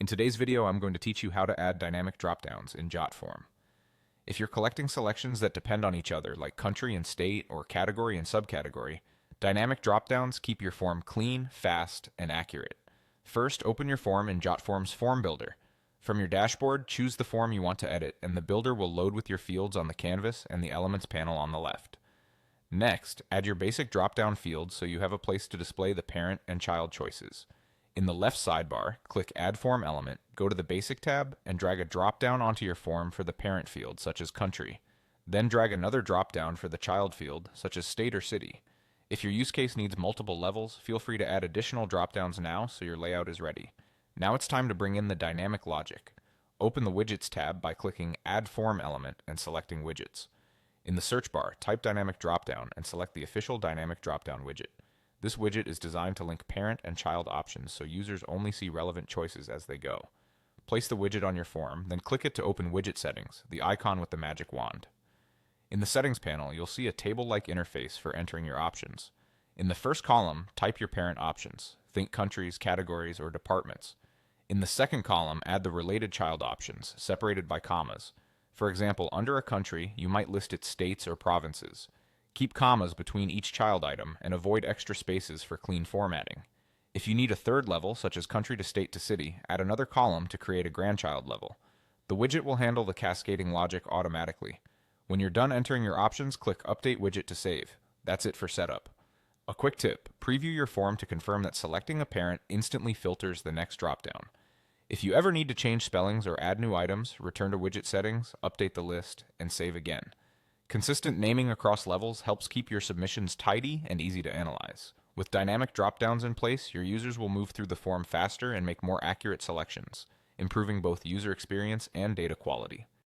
In today's video, I'm going to teach you how to add dynamic dropdowns in Jotform. If you're collecting selections that depend on each other, like country and state or category and subcategory, dynamic dropdowns keep your form clean, fast, and accurate. First, open your form in Jotform's Form Builder. From your dashboard, choose the form you want to edit, and the builder will load with your fields on the canvas and the Elements panel on the left. Next, add your basic dropdown fields so you have a place to display the parent and child choices. In the left sidebar, click Add Form Element, go to the Basic tab, and drag a dropdown onto your form for the parent field, such as country. Then drag another dropdown for the child field, such as state or city. If your use case needs multiple levels, feel free to add additional dropdowns now so your layout is ready. Now it's time to bring in the dynamic logic. Open the Widgets tab by clicking Add Form Element and selecting Widgets. In the search bar, type Dynamic Dropdown and select the official Dynamic Dropdown widget. This widget is designed to link parent and child options so users only see relevant choices as they go. Place the widget on your form, then click it to open Widget Settings, the icon with the magic wand. In the Settings panel, you'll see a table-like interface for entering your options. In the first column, type your parent options. Think countries, categories, or departments. In the second column, add the related child options, separated by commas. For example, under a country, you might list its states or provinces. Keep commas between each child item and avoid extra spaces for clean formatting. If you need a third level, such as country to state to city, add another column to create a grandchild level. The widget will handle the cascading logic automatically. When you're done entering your options, click Update Widget to save. That's it for setup. A quick tip, preview your form to confirm that selecting a parent instantly filters the next dropdown. If you ever need to change spellings or add new items, return to Widget Settings, update the list, and save again. Consistent naming across levels helps keep your submissions tidy and easy to analyze. With dynamic dropdowns in place, your users will move through the form faster and make more accurate selections, improving both user experience and data quality.